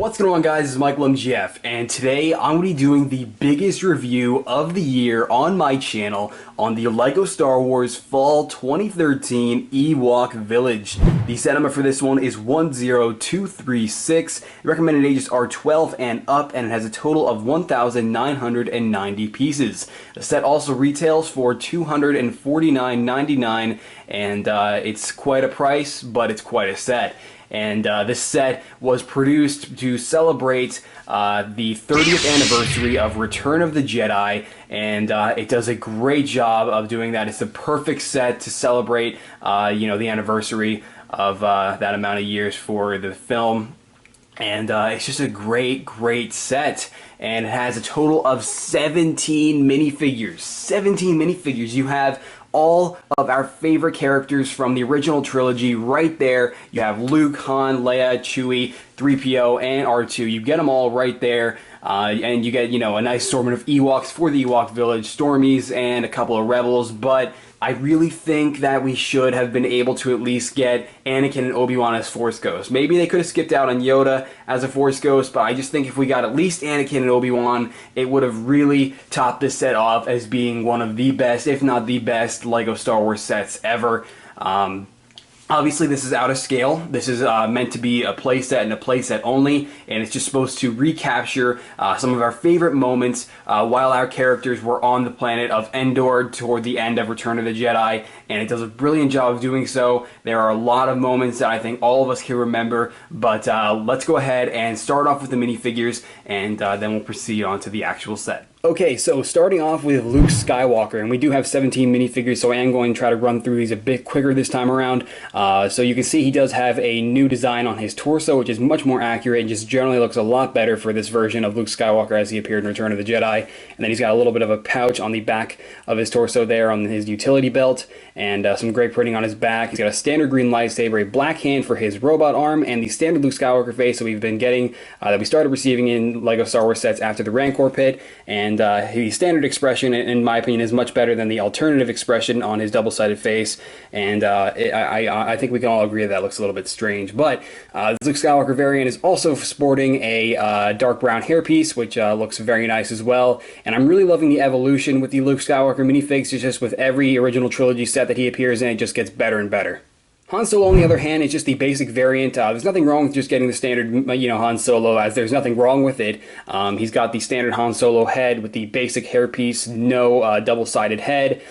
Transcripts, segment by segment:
What's going on, guys? It's Michael MGF, and today I'm going to be doing the biggest review of the year on my channel on the LEGO Star Wars Fall 2013 Ewok Village. The set number for this one is 10236. The recommended ages are 12 and up, and it has a total of 1,990 pieces. The set also retails for $249.99, and it's quite a price, but it's quite a set. And this set was produced to celebrate the 30th anniversary of Return of the Jedi, and it does a great job of doing that. It's the perfect set to celebrate, the anniversary of that amount of years for the film. And it's just a great set, and it has a total of 17 minifigures. 17 minifigures. You have all of our favorite characters from the original trilogy right there. You have Luke, Han, Leia, Chewie, 3PO, and R2. You get them all right there. And you get, a nice assortment of Ewoks for the Ewok Village, Stormies, and a couple of Rebels. But I really think that we should have been able to at least get Anakin and Obi-Wan as Force Ghosts. Maybe they could have skipped out on Yoda as a Force Ghost, but I just think if we got at least Anakin and Obi-Wan, it would have really topped this set off as being one of the best, if not the best, LEGO Star Wars sets ever. Obviously, this is out of scale. This is meant to be a playset and a playset only, and it's just supposed to recapture some of our favorite moments while our characters were on the planet of Endor toward the end of Return of the Jedi, and it does a brilliant job of doing so. There are a lot of moments that I think all of us can remember, but let's go ahead and start off with the minifigures, and then we'll proceed on to the actual set. Okay, so starting off with Luke Skywalker, and we do have 17 minifigures, so I am going to try to run through these a bit quicker this time around. So you can see he does have a new design on his torso, which is much more accurate and just generally looks a lot better for this version of Luke Skywalker as he appeared in Return of the Jedi. And then he's got a little bit of a pouch on the back of his torso there on his utility belt, and some great printing on his back. He's got a standard green lightsaber, a black hand for his robot arm, and the standard Luke Skywalker face that we've been getting, that we started receiving in LEGO Star Wars sets after the Rancor pit. And the standard expression, in my opinion, is much better than the alternative expression on his double-sided face, and I think we can all agree that looks a little bit strange. But the Luke Skywalker variant is also sporting a dark brown hairpiece, which looks very nice as well. And I'm really loving the evolution with the Luke Skywalker minifigs. It's just with every original trilogy set that he appears in, it just gets better and better. Han Solo, on the other hand, is just the basic variant. There's nothing wrong with just getting the standard, Han Solo, as there's nothing wrong with it. He's got the standard Han Solo head with the basic hairpiece, no double-sided head,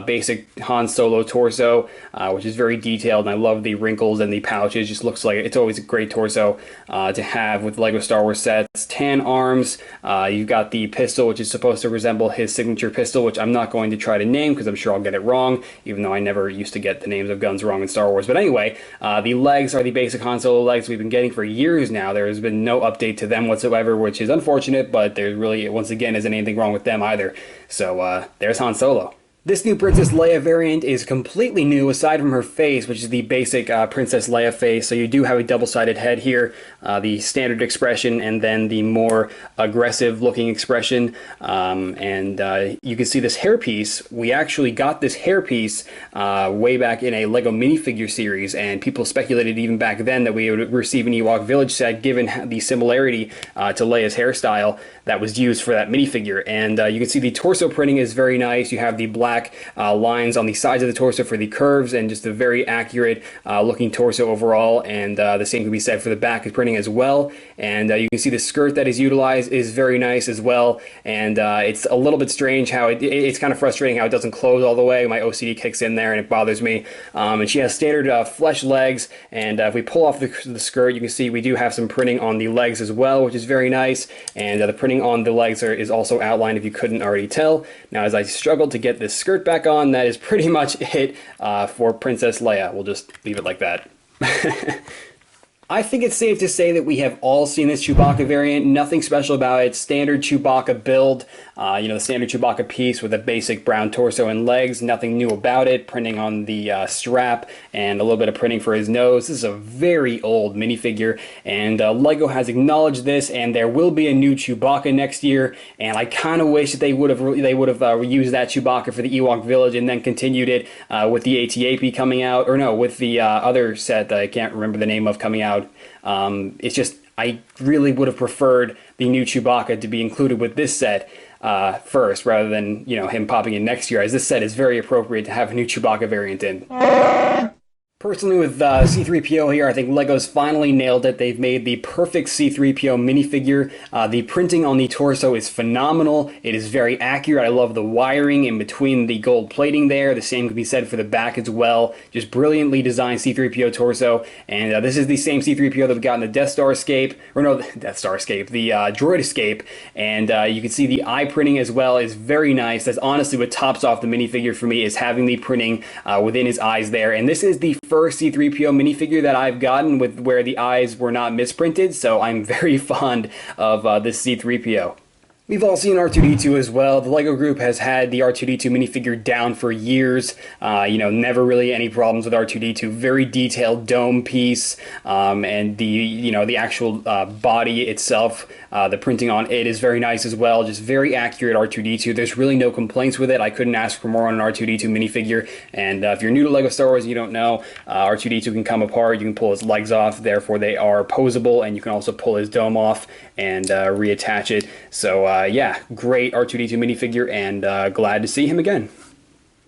basic Han Solo torso, which is very detailed, and I love the wrinkles and the pouches. Just looks like it's always a great torso to have with LEGO Star Wars sets. Tan arms. You've got the pistol, which is supposed to resemble his signature pistol, which I'm not going to try to name because I'm sure I'll get it wrong, even though I never used to get the names of guns wrong in Star Wars. But anyway, the legs are the basic Han Solo legs we've been getting for years now. There has been no update to them whatsoever, which is unfortunate, but there really, once again, isn't anything wrong with them either. So there's Han Solo. This new Princess Leia variant is completely new aside from her face, which is the basic Princess Leia face. So you do have a double-sided head here, the standard expression, and then the more aggressive looking expression. You can see this hairpiece. We actually got this hairpiece way back in a LEGO minifigure series, and people speculated even back then that we would receive an Ewok Village set given the similarity to Leia's hairstyle that was used for that minifigure. And you can see the torso printing is very nice. You have the black lines on the sides of the torso for the curves, and just a very accurate looking torso overall. And the same can be said for the back of printing as well. And you can see the skirt that is utilized is very nice as well. And it's a little bit strange how it's kind of frustrating how it doesn't close all the way. My OCD kicks in there and it bothers me. And she has standard flesh legs, and if we pull off the skirt, you can see we do have some printing on the legs as well, which is very nice. And the printing on the legs is also outlined if you couldn't already tell. Now, as I struggled to get this skirt back on, that is pretty much it for Princess Leia. We'll just leave it like that. I think it's safe to say that we have all seen this Chewbacca variant. Nothing special about it. Standard Chewbacca build. The standard Chewbacca piece with a basic brown torso and legs. Nothing new about it. Printing on the strap and a little bit of printing for his nose. This is a very old minifigure, and LEGO has acknowledged this, and there will be a new Chewbacca next year. And I kind of wish that they would have used that Chewbacca for the Ewok Village and then continued it with the AT-AP coming out, or no, with the other set that I can't remember the name of coming out. It's just I really would have preferred the new Chewbacca to be included with this set first, rather than, you know, him popping in next year, as this set is very appropriate to have a new Chewbacca variant in. Personally, with C-3PO here, I think LEGO's finally nailed it. They've made the perfect C-3PO minifigure. The printing on the torso is phenomenal. It is very accurate. I love the wiring in between the gold plating there. The same can be said for the back as well. Just brilliantly designed C-3PO torso. And this is the same C-3PO that we got in the Death Star Escape. Or no, Death Star Escape. The Droid Escape. And you can see the eye printing as well is very nice. That's honestly what tops off the minifigure for me, is having the printing within his eyes there. And this is the first C-3PO minifigure that I've gotten with where the eyes were not misprinted, so I'm very fond of this C-3PO. We've all seen R2-D2 as well. The LEGO group has had the R2-D2 minifigure down for years. You know, never really any problems with R2-D2. Very detailed dome piece, and the, you know, the actual body itself, the printing on it is very nice as well. Just very accurate R2-D2. There's really no complaints with it. I couldn't ask for more on an R2-D2 minifigure. And if you're new to LEGO Star Wars and you don't know, R2-D2 can come apart. You can pull his legs off. Therefore, they are posable, and you can also pull his dome off and reattach it. So yeah, great R2-D2 minifigure, and glad to see him again.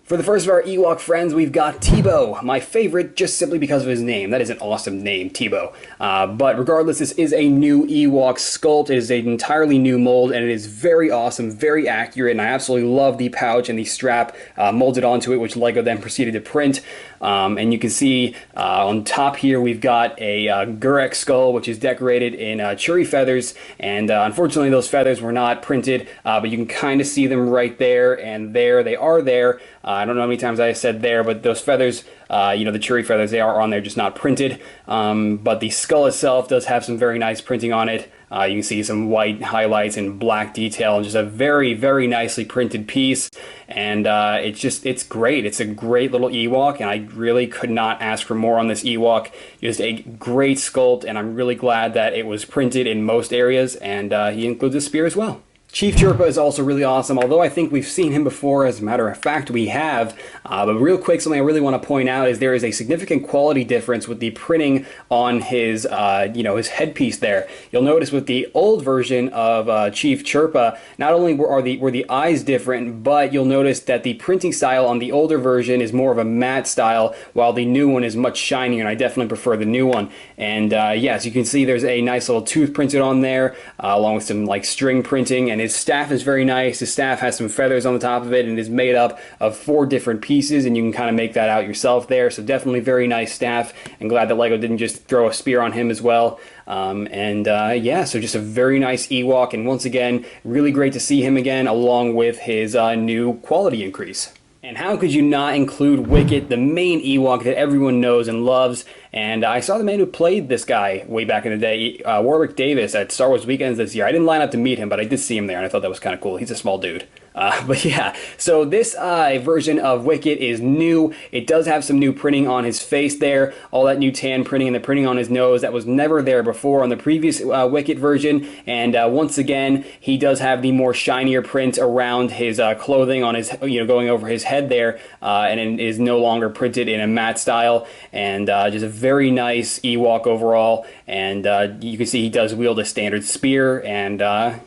For the first of our Ewok friends, we've got Teebo, my favorite just simply because of his name. That is an awesome name, Teebo. But regardless, this is a new Ewok sculpt. It is an entirely new mold, and it is very awesome, very accurate, and I absolutely love the pouch and the strap molded onto it, which LEGO then proceeded to print. And you can see on top here we've got a Gurek skull, which is decorated in cherry feathers, and unfortunately those feathers were not printed, but you can kind of see them right there, and there they are there. I don't know how many times I said there, but those feathers, you know, the cherry feathers, they are on there, just not printed. But the skull itself does have some very nice printing on it. You can see some white highlights and black detail, and just a very, very nicely printed piece. And it's great. It's a great little Ewok, and I really could not ask for more on this Ewok. Just a great sculpt, and I'm really glad that it was printed in most areas, and he includes a spear as well. Chief Chirpa is also really awesome, although I think we've seen him before. As a matter of fact, we have. But real quick, something I really want to point out is there is a significant quality difference with the printing on his, you know, his headpiece there. You'll notice with the old version of Chief Chirpa, not only were the eyes different, but you'll notice that the printing style on the older version is more of a matte style, while the new one is much shinier, and I definitely prefer the new one. And yes, you can see there's a nice little tooth printed on there, along with some like string printing, and his staff is very nice. His staff has some feathers on the top of it, and is made up of 4 different pieces, and you can kind of make that out yourself there. So definitely very nice staff, and glad that LEGO didn't just throw a spear on him as well. Yeah, so just a very nice Ewok, and once again, really great to see him again, along with his new quality increase. And how could you not include Wicket, the main Ewok that everyone knows and loves? And I saw the man who played this guy way back in the day, Warwick Davis, at Star Wars Weekends this year. I didn't line up to meet him, but I did see him there, and I thought that was kind of cool. He's a small dude. But yeah, so this version of Wicket is new. It does have some new printing on his face there, all that new tan printing, and the printing on his nose that was never there before on the previous Wicket version. And once again, he does have the more shinier print around his clothing on his, you know, going over his head there, and it is no longer printed in a matte style. And just a very nice Ewok overall. And you can see he does wield a standard spear, and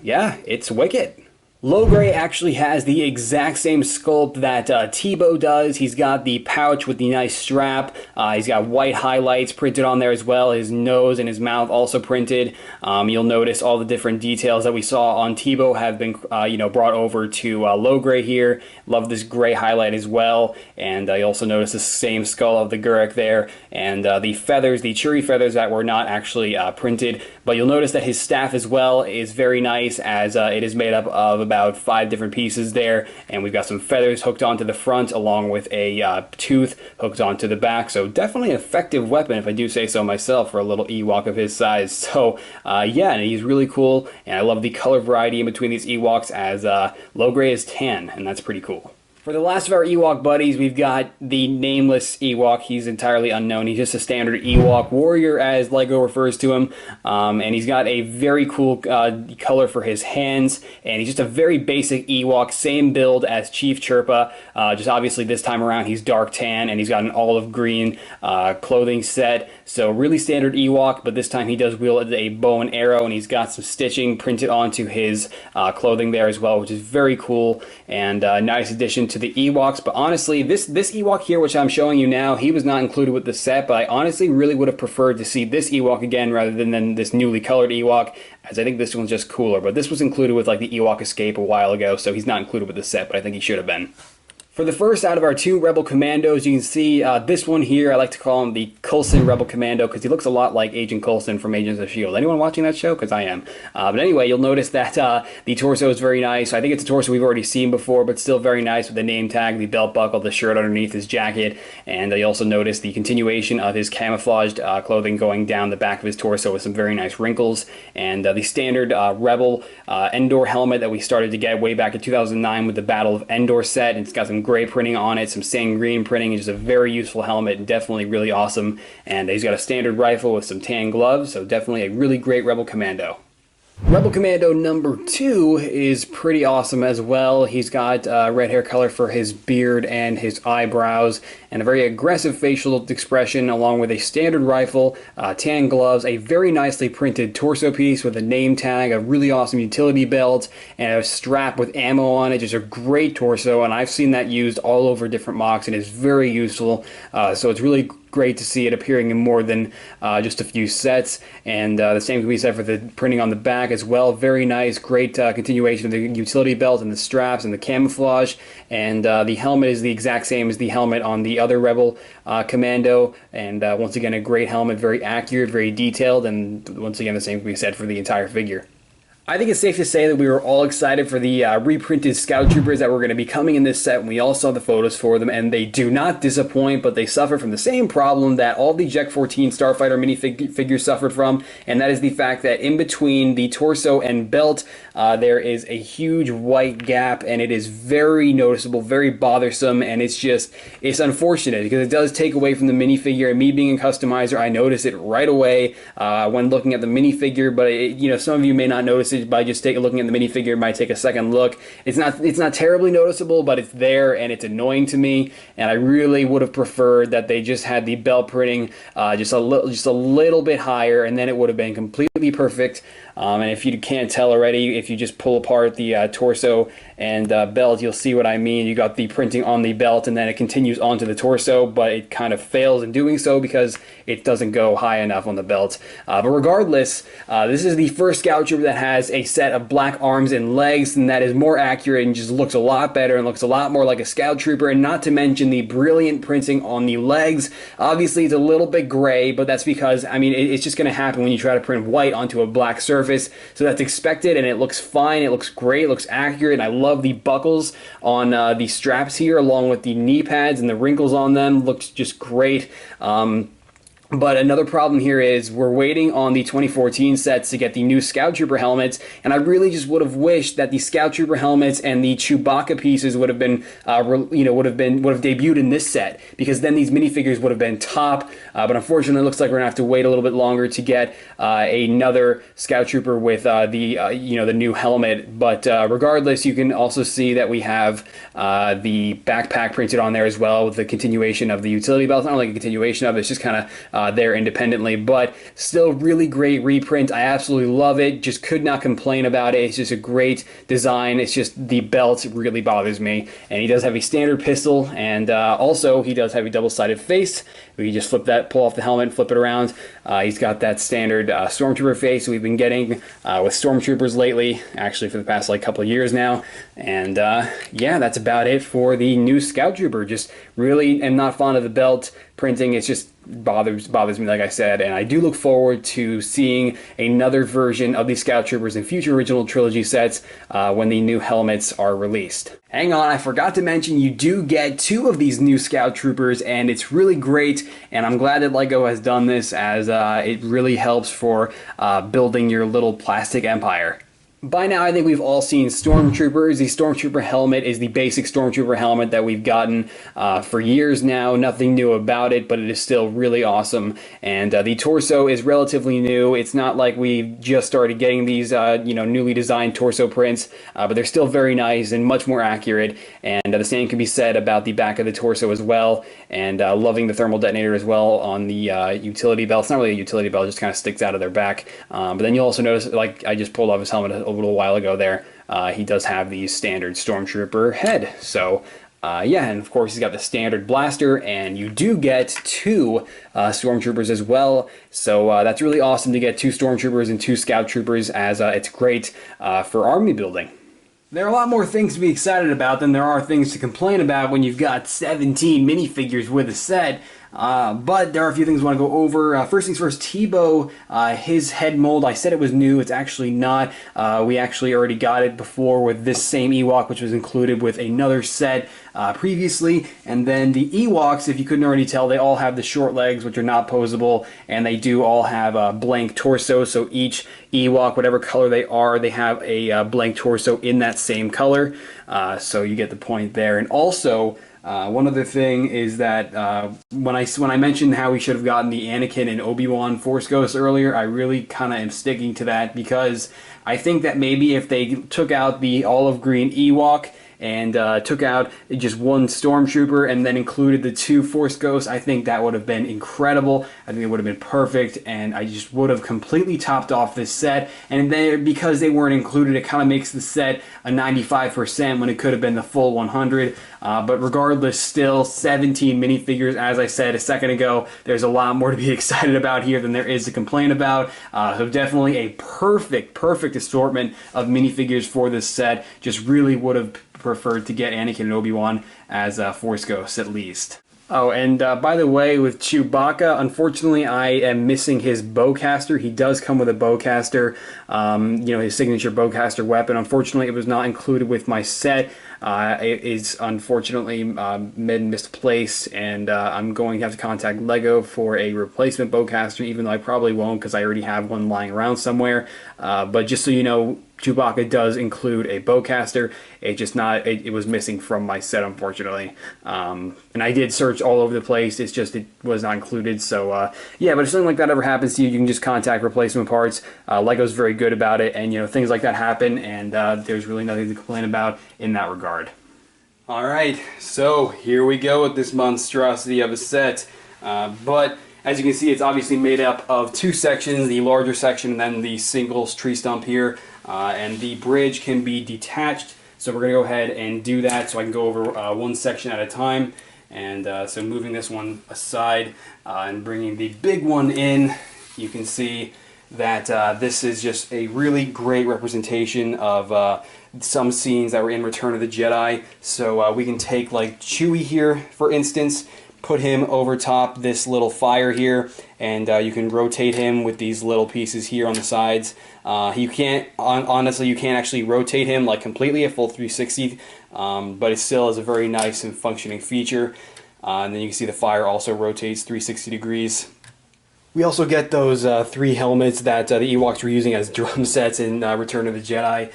yeah, it's Wicket. Logray actually has the exact same sculpt that Teebo does. He's got the pouch with the nice strap. He's got white highlights printed on there as well. His nose and his mouth also printed. You'll notice all the different details that we saw on Teebo have been you know, brought over to Logray here. Love this gray highlight as well. And you also notice the same skull of the Gurek there. And the feathers, the cherry feathers that were not actually printed. But you'll notice that his staff as well is very nice, as it is made up of about 5 different pieces there, and we've got some feathers hooked onto the front along with a tooth hooked onto the back. So definitely an effective weapon, if I do say so myself, for a little Ewok of his size. So yeah, and he's really cool, and I love the color variety in between these Ewoks, as Logray is tan, and that's pretty cool. For the last of our Ewok buddies, we've got the nameless Ewok. He's entirely unknown. He's just a standard Ewok warrior, as LEGO refers to him. And he's got a very cool color for his hands. And he's just a very basic Ewok, same build as Chief Chirpa. Just obviously this time around he's dark tan, and he's got an olive green clothing set. So really standard Ewok, but this time he does wield a bow and arrow, and he's got some stitching printed onto his clothing there as well, which is very cool and nice addition to the Ewoks. But honestly, this Ewok here, which I'm showing you now, he was not included with the set, but I honestly really would have preferred to see this Ewok again rather than this newly colored Ewok, as I think this one's just cooler. But this was included with like the Ewok Escape a while ago, so he's not included with the set, but I think he should have been. For the first out of our two Rebel Commandos, you can see this one here. I like to call him the Coulson Rebel Commando because he looks a lot like Agent Coulson from Agents of S.H.I.E.L.D. Anyone watching that show? Because I am. But anyway, you'll notice that the torso is very nice. I think it's a torso we've already seen before, but still very nice with the name tag, the belt buckle, the shirt underneath his jacket. And you also notice the continuation of his camouflaged clothing going down the back of his torso with some very nice wrinkles. And the standard Rebel Endor helmet that we started to get way back in 2009 with the Battle of Endor set. And it's got some gray printing on it, some sand green printing. It's just a very useful helmet and definitely really awesome. And he's got a standard rifle with some tan gloves, so definitely a really great Rebel Commando. Rebel Commando number 2 is pretty awesome as well. He's got red hair color for his beard and his eyebrows, and a very aggressive facial expression, along with a standard rifle, tan gloves, a very nicely printed torso piece with a name tag, a really awesome utility belt, and a strap with ammo on it. Just a great torso, and I've seen that used all over different mocks, and it's very useful. So it's really great to see it appearing in more than just a few sets. And the same can be said for the printing on the back as well. Very nice, great continuation of the utility belt and the straps and the camouflage. And the helmet is the exact same as the helmet on the other Rebel Commando. And once again, a great helmet, very accurate, very detailed, and once again, the same can be said for the entire figure. I think it's safe to say that we were all excited for the reprinted Scout Troopers that were going to be coming in this set, and we all saw the photos for them, and they do not disappoint, but they suffer from the same problem that all the Jek 14 Starfighter minifigures suffered from, and that is the fact that in between the torso and belt, there is a huge white gap, and it is very noticeable, very bothersome, and it's unfortunate because it does take away from the minifigure. And me being a customizer, I notice it right away when looking at the minifigure, but some of you may not notice it by just looking at the minifigure. It might take a second look. It's not terribly noticeable, but it's there and it's annoying to me. And I really would have preferred that they just had the belt printing just a little bit higher, and then it would have been completely perfect. And if you can't tell already, if you just pull apart the torso and belt, you'll see what I mean. You got the printing on the belt, and then it continues onto the torso, but it kind of fails in doing so because it doesn't go high enough on the belt. But regardless, this is the first Scout Trooper that has a set of black arms and legs, and that is more accurate and just looks a lot better and looks a lot more like a Scout Trooper, and not to mention the brilliant printing on the legs. Obviously, it's a little bit gray, but that's because, it's just going to happen when you try to print white onto a black surface, so that's expected, and it looks fine, it looks great, it looks accurate, and I love the buckles on the straps here, along with the knee pads and the wrinkles on them. Looks just great. But another problem here is we're waiting on the 2014 sets to get the new Scout Trooper helmets, and I really just would have wished that the Scout Trooper helmets and the Chewbacca pieces would have been, would have debuted in this set, because then these minifigures would have been top. But unfortunately, it looks like we're gonna have to wait a little bit longer to get another Scout Trooper with the new helmet. But regardless, you can also see that we have the backpack printed on there as well, with the continuation of the utility belt. It's not like a continuation of it; it's just kind of there independently, but still really great reprint. I absolutely love it. Just could not complain about it. It's just a great design. It's just the belt really bothers me. And he does have a standard pistol, and also he does have a double-sided face. We just pull off the helmet, flip it around. He's got that standard Stormtrooper face we've been getting with Stormtroopers lately, actually for the past couple of years now. And yeah, that's about it for the new Scout Trooper. Just really am not fond of the belt printing. It's just bothers me, like I said, and I do look forward to seeing another version of these Scout Troopers in future original trilogy sets when the new helmets are released. Hang on, I forgot to mention you do get 2 of these new Scout Troopers, and it's really great, and I'm glad that LEGO has done this, as it really helps for building your little plastic empire. By now, I think we've all seen Stormtroopers. The Stormtrooper helmet is the basic Stormtrooper helmet that we've gotten for years now. Nothing new about it, but it is still really awesome. And the torso is relatively new. It's not like we just started getting these, newly designed torso prints, but they're still very nice and much more accurate. And the same can be said about the back of the torso as well. And loving the thermal detonator as well on the utility belt. It's not really a utility belt; it just kind of sticks out of their back. But then you'll also notice, like I just pulled off his helmet a little while ago there, he does have the standard Stormtrooper head. So yeah, and of course he's got the standard blaster, and you do get two Stormtroopers as well. So that's really awesome to get two Stormtroopers and two Scout Troopers, as it's great for army building. There are a lot more things to be excited about than there are things to complain about when you've got 17 minifigures with a set. But there are a few things I want to go over. First things first, Tebow, his head mold, I said it was new. It's actually not. We actually already got it before with this same Ewok, which was included with another set previously. And then the Ewoks, if you couldn't already tell, they all have the short legs, which are not posable, and they do all have a blank torso. So each Ewok, whatever color they are, they have a blank torso in that same color. So you get the point there. And also, one other thing is that when I mentioned how we should have gotten the Anakin and Obi-Wan Force Ghosts earlier, I really kind of am sticking to that, because I think that maybe if they took out the olive green Ewok and took out just one Stormtrooper and then included the two Force Ghosts, I think that would have been incredible. I think it would have been perfect, and I just would have completely topped off this set. And then because they weren't included, it kind of makes the set a 95% when it could have been the full 100. But regardless, still 17 minifigures. As I said a second ago, there's a lot more to be excited about here than there is to complain about. So definitely a perfect assortment of minifigures for this set. Just really would have preferred to get Anakin and Obi-Wan as Force Ghosts at least. Oh, and by the way, with Chewbacca, unfortunately, I am missing his bowcaster. He does come with a bowcaster, his signature bowcaster weapon. Unfortunately, it was not included with my set. It is unfortunately misplaced, and I'm going to have to contact LEGO for a replacement bowcaster, even though I probably won't, because I already have one lying around somewhere. But just so you know, Chewbacca does include a bowcaster. It was missing from my set, unfortunately. And I did search all over the place. It's just, it was not included. So yeah, but if something like that ever happens to you, you can just contact replacement parts. LEGO's very good about it, and things like that happen, and there's really nothing to complain about in that regard. Alright, so here we go with this monstrosity of a set. But as you can see, it's obviously made up of two sections, the larger section and then the singles tree stump here. And the bridge can be detached, so we're going to go ahead and do that so I can go over one section at a time. And so moving this one aside and bringing the big one in, you can see that this is just a really great representation of some scenes that were in Return of the Jedi. So we can take like Chewie here, for instance, put him over top this little fire here, and you can rotate him with these little pieces here on the sides. You can't, honestly, you can't actually rotate him like completely a full 360, but it still is a very nice and functioning feature. And then you can see the fire also rotates 360 degrees. We also get those three helmets that the Ewoks were using as drum sets in Return of the Jedi.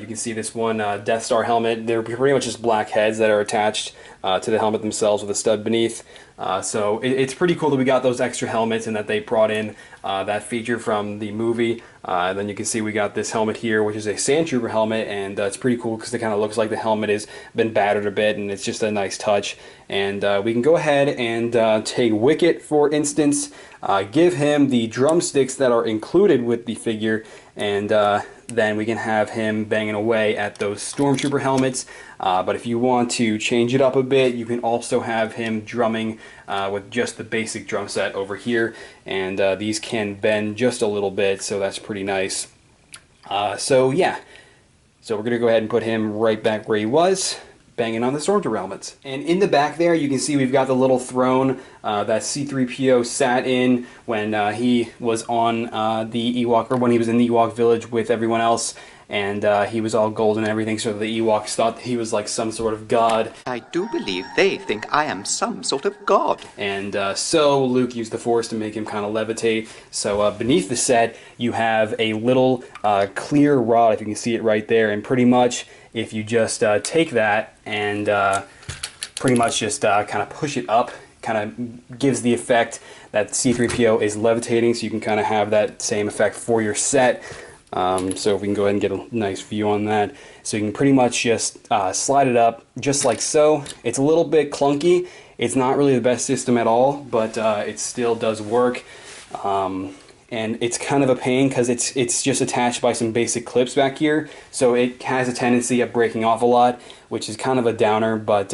You can see this one Death Star helmet. They're pretty much just black heads that are attached to the helmet themselves with a stud beneath. So it's pretty cool that we got those extra helmets and that they brought in that feature from the movie. Then you can see we got this helmet here, which is a Sand Trooper helmet, and it's pretty cool because it kind of looks like the helmet has been battered a bit, and it's just a nice touch. And we can go ahead and take Wicket, for instance, give him the drumsticks that are included with the figure, and then we can have him banging away at those Stormtrooper helmets. But if you want to change it up a bit, you can also have him drumming with just the basic drum set over here, and these can bend just a little bit, so that's pretty nice. So yeah, so we're going to go ahead and put him right back where he was, banging on the Stormtrooper helmets. And in the back there, you can see we've got the little throne that C-3PO sat in when he was on the Ewok, or when he was in the Ewok village with everyone else. and he was all golden and everything, so the Ewoks thought that he was like some sort of god. I do believe they think I am some sort of god. And so Luke used the Force to make him kind of levitate. So beneath the set, you have a little clear rod, if you can see it right there, and pretty much if you just take that and pretty much just kind of push it up, kind of gives the effect that C-3PO is levitating, so you can kind of have that same effect for your set. So if we can go ahead and get a nice view on that. So you can pretty much just slide it up just like so. It's a little bit clunky. It's not really the best system at all, but it still does work. And it's kind of a pain because it's just attached by some basic clips back here, so it has a tendency of breaking off a lot, which is kind of a downer, but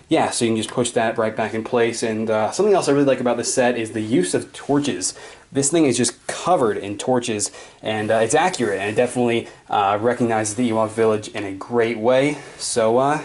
yeah, so you can just push that right back in place. And something else I really like about this set is the use of torches. This thing is just covered in torches, and it's accurate, and it definitely recognizes the Ewok village in a great way. So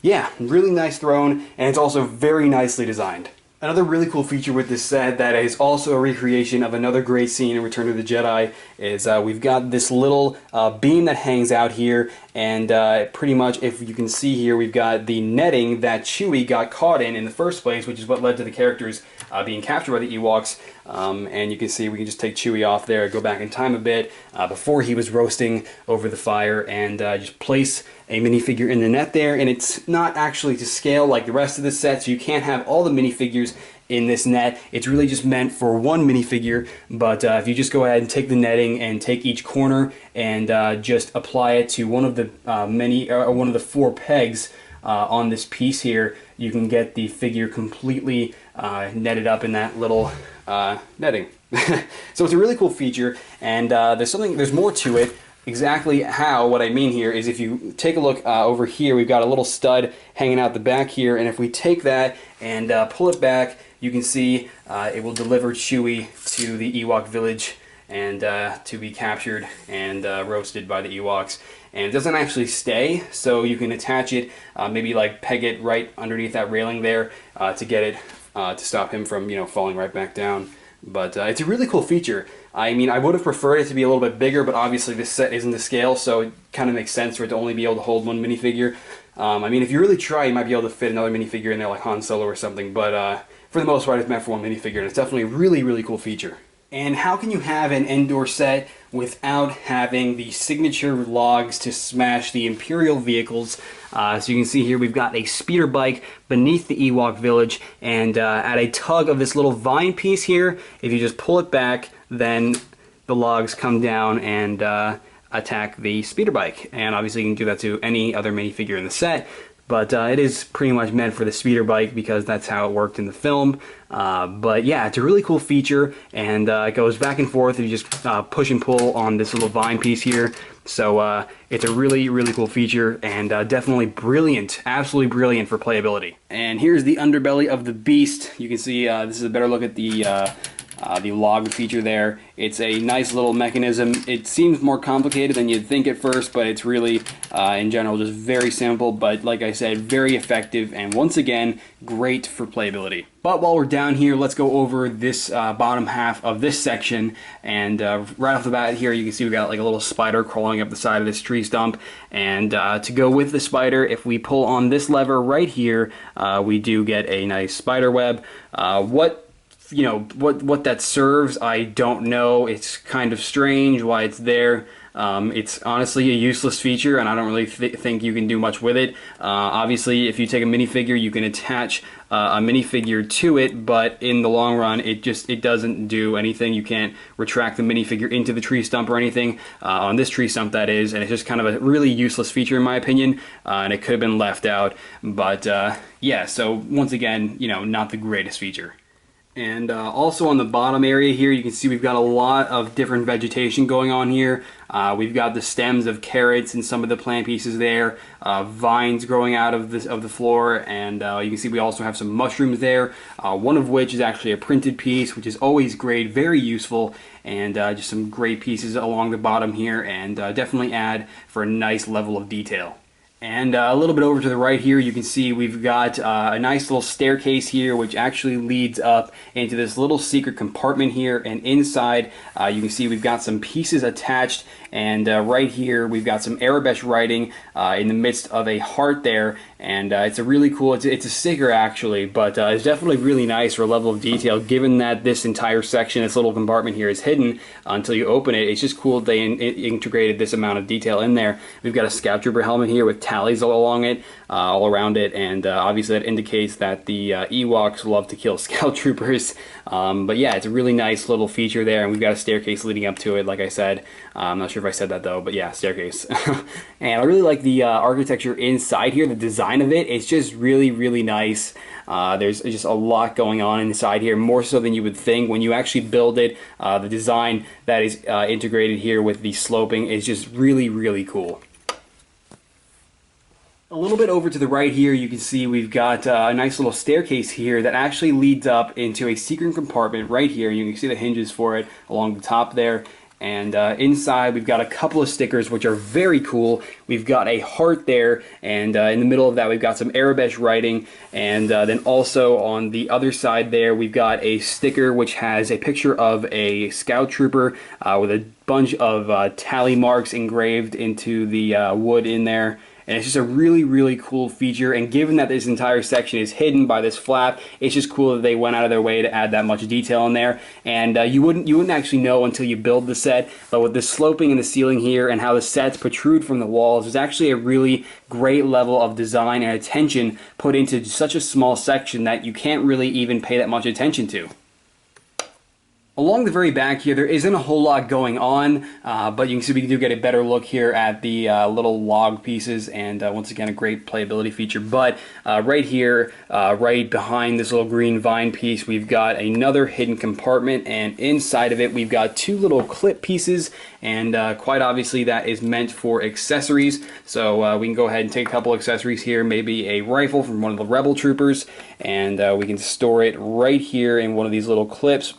yeah, really nice throne, and it's also very nicely designed. Another really cool feature with this set that is also a recreation of another great scene in Return of the Jedi is we've got this little beam that hangs out here, and pretty much, if you can see here, we've got the netting that Chewie got caught in the first place, which is what led to the characters being captured by the Ewoks. And you can see we can just take Chewie off there, go back in time a bit, before he was roasting over the fire, and just place a minifigure in the net there. And it's not actually to scale like the rest of the set, so you can't have all the minifigures in this net. It's really just meant for one minifigure, but if you just go ahead and take the netting and take each corner and just apply it to one of the one of the 4 pegs on this piece here, you can get the figure completely netted up in that little netting. So it's a really cool feature, and there's more to it. Exactly how, what I mean here is, if you take a look over here, we've got a little stud hanging out the back here, and if we take that and pull it back, you can see it will deliver Chewie to the Ewok village and to be captured and roasted by the Ewoks. And it doesn't actually stay, so you can attach it, maybe like peg it right underneath that railing there to get it to stop him from, falling right back down. But it's a really cool feature. I mean, I would have preferred it to be a little bit bigger, but obviously this set isn't to scale, so it kind of makes sense for it to only be able to hold one minifigure. I mean, if you really try, you might be able to fit another minifigure in there like Han Solo or something, but for the most part, it's meant for one minifigure, and it's definitely a really, really cool feature. And how can you have an Endor set without having the signature logs to smash the Imperial vehicles? So you can see here we've got a speeder bike beneath the Ewok village, and at a tug of this little vine piece here, if you just pull it back, then the logs come down and attack the speeder bike. And obviously you can do that to any other minifigure in the set, but it is pretty much meant for the speeder bike because that's how it worked in the film. But yeah, it's a really cool feature, and it goes back and forth. You just push and pull on this little vine piece here. So it's a really, really cool feature, and definitely brilliant, absolutely brilliant for playability. And here's the underbelly of the beast. You can see this is a better look at the log feature there. It's a nice little mechanism. It seems more complicated than you'd think at first, but it's really, in general, just very simple, but like I said, very effective, and once again, great for playability. But while we're down here, let's go over this bottom half of this section, and right off the bat here, you can see we've got like a little spider crawling up the side of this tree stump, and to go with the spider, if we pull on this lever right here, we do get a nice spider web. What that serves, I don't know. It's kind of strange why it's there. It's honestly a useless feature, and I don't really think you can do much with it. Obviously, if you take a minifigure, you can attach a minifigure to it, but in the long run, it doesn't do anything. You can't retract the minifigure into the tree stump or anything, on this tree stump that is, and it's just kind of a really useless feature in my opinion, and it could have been left out. But yeah, so once again, not the greatest feature. And also on the bottom area here, you can see we've got a lot of different vegetation going on here. We've got the stems of carrots and some of the plant pieces there, vines growing out of the floor, and you can see we also have some mushrooms there, one of which is actually a printed piece, which is always great, very useful, and just some great pieces along the bottom here, and definitely add for a nice level of detail. And a little bit over to the right here, you can see we've got a nice little staircase here, which actually leads up into this little secret compartment here. And inside, you can see we've got some pieces attached, and right here we've got some Arabesh writing in the midst of a heart there, and it's a really cool, it's a sticker actually, but it's definitely really nice for a level of detail, given that this entire section, this little compartment here, is hidden until you open it. It's just cool that they integrated this amount of detail in there. We've got a Scout Trooper helmet here with tallies all along it, all around it, and obviously that indicates that the Ewoks love to kill Scout Troopers. But yeah, it's a really nice little feature there, and we've got a staircase leading up to it, like I said. I'm not sure if I said that though, but yeah, staircase. And I really like the architecture inside here, the design of it. It's just really, really nice. There's just a lot going on inside here, more so than you would think. When you actually build it, the design that is integrated here with the sloping is just really, really cool. A little bit over to the right here, you can see we've got a nice little staircase here that actually leads up into a secret compartment right here. You can see the hinges for it along the top there. And inside we've got a couple of stickers which are very cool. We've got a heart there, and in the middle of that we've got some Arabesh writing, and then also on the other side there we've got a sticker which has a picture of a Scout Trooper with a bunch of tally marks engraved into the wood in there. And it's just a really, really cool feature, and given that this entire section is hidden by this flap, it's just cool that they went out of their way to add that much detail in there. And you wouldn't actually know until you build the set, but with the sloping in the ceiling here and how the sets protrude from the walls, there's actually a really great level of design and attention put into such a small section that you can't really even pay that much attention to. Along the very back here, there isn't a whole lot going on, but you can see we do get a better look here at the little log pieces, and once again, a great playability feature. But right here, right behind this little green vine piece, we've got another hidden compartment, and inside of it, we've got two little clip pieces, and quite obviously that is meant for accessories. So we can go ahead and take a couple accessories here, maybe a rifle from one of the rebel troopers, and we can store it right here in one of these little clips.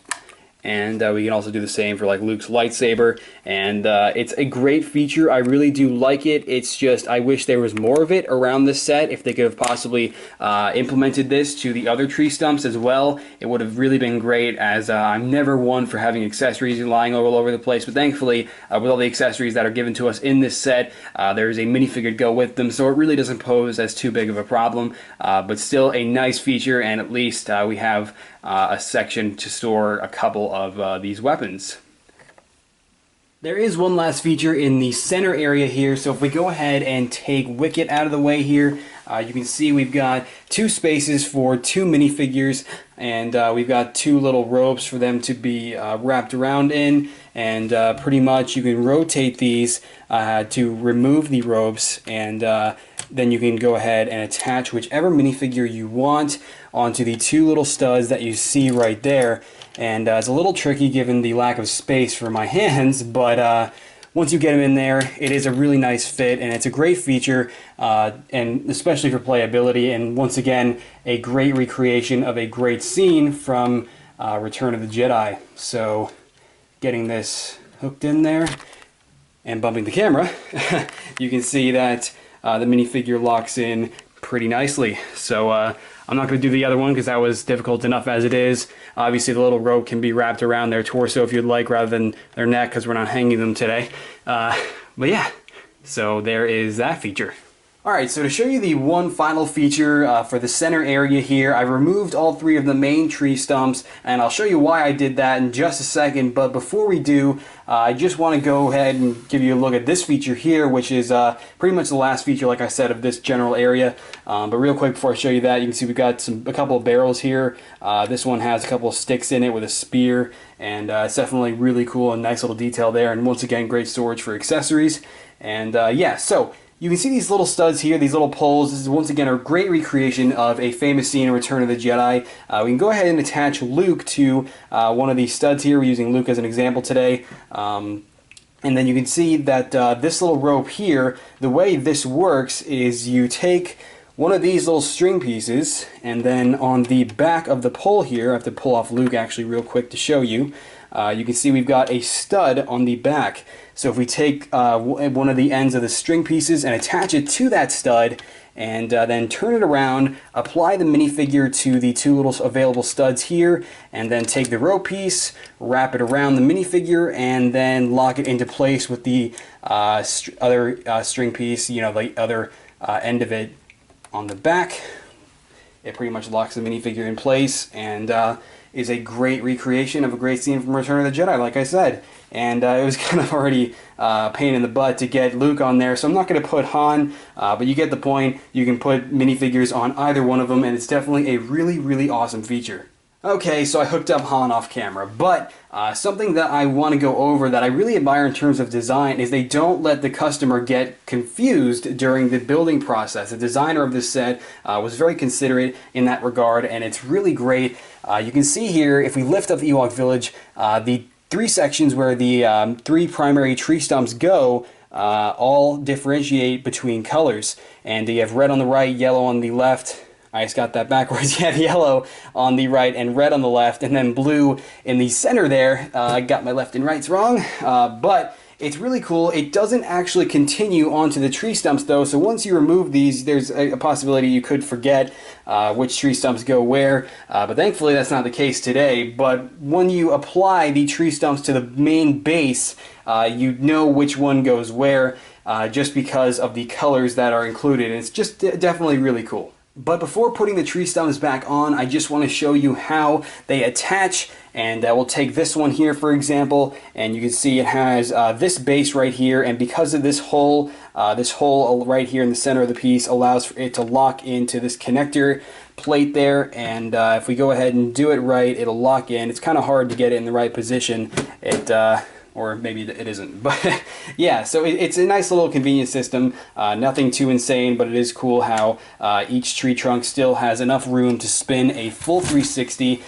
And we can also do the same for like Luke's lightsaber, and it's a great feature. I really do like it. It's just I wish there was more of it around this set. If they could have possibly implemented this to the other tree stumps as well, it would have really been great, as I'm never one for having accessories lying all over the place. But thankfully, with all the accessories that are given to us in this set, there's a minifigure to go with them, so it really doesn't pose as too big of a problem. But still a nice feature, and at least we have a section to store a couple of these weapons. There is one last feature in the center area here, so if we go ahead and take Wicket out of the way here, you can see we've got two spaces for two minifigures, and we've got two little ropes for them to be wrapped around in, and pretty much you can rotate these to remove the ropes, and then you can go ahead and attach whichever minifigure you want onto the two little studs that you see right there. And it's a little tricky given the lack of space for my hands, but once you get them in there, it is a really nice fit, and it's a great feature, and especially for playability, and once again, a great recreation of a great scene from Return of the Jedi. So getting this hooked in there and bumping the camera, you can see that the minifigure locks in pretty nicely. So I'm not going to do the other one because that was difficult enough as it is. Obviously the little rope can be wrapped around their torso if you'd like, rather than their neck, because we're not hanging them today. But yeah, so there is that feature. Alright, so to show you the one final feature for the center area here, I removed all three of the main tree stumps, and I'll show you why I did that in just a second. But before we do, I just want to go ahead and give you a look at this feature here, which is pretty much the last feature, like I said, of this general area. But real quick before I show you that, you can see we've got a couple of barrels here. This one has a couple of sticks in it with a spear, and it's definitely really cool and nice little detail there. And once again, great storage for accessories. And yeah, so you can see these little studs here, these little poles. This is once again a great recreation of a famous scene in Return of the Jedi. We can go ahead and attach Luke to one of these studs here. We're using Luke as an example today. And then you can see that this little rope here, the way this works is you take one of these little string pieces, and then on the back of the pole here, I have to pull off Luke actually real quick to show you. You can see we've got a stud on the back. So if we take one of the ends of the string pieces and attach it to that stud, and then turn it around, apply the minifigure to the two little available studs here, and then take the rope piece, wrap it around the minifigure, and then lock it into place with the other string piece, you know, the other end of it on the back. It pretty much locks the minifigure in place, and is a great recreation of a great scene from Return of the Jedi, like I said. And it was kind of already a pain in the butt to get Luke on there, so I'm not going to put Han, but you get the point. You can put minifigures on either one of them, and it's definitely a really, really awesome feature. Okay, so I hooked up Han off camera, but something that I want to go over that I really admire in terms of design is they don't let the customer get confused during the building process. The designer of this set was very considerate in that regard, and it's really great. You can see here, if we lift up the Ewok Village, the three sections where the three primary tree stumps go all differentiate between colors. And you have red on the right, yellow on the left. I just got that backwards. You have yellow on the right and red on the left, and then blue in the center there. I got my left and rights wrong, but it's really cool. It doesn't actually continue onto the tree stumps though, so once you remove these, there's a possibility you could forget which tree stumps go where, but thankfully that's not the case today. But when you apply the tree stumps to the main base, you know which one goes where, just because of the colors that are included, and it's just definitely really cool. But before putting the tree stumps back on, I just want to show you how they attach. And we'll take this one here, for example, and you can see it has this base right here, and because of this hole right here in the center of the piece allows for it to lock into this connector plate there. And if we go ahead and do it right, it'll lock in. It's kind of hard to get it in the right position. Or maybe it isn't, but yeah, so it's a nice little convenient system, nothing too insane, but it is cool how each tree trunk still has enough room to spin a full 360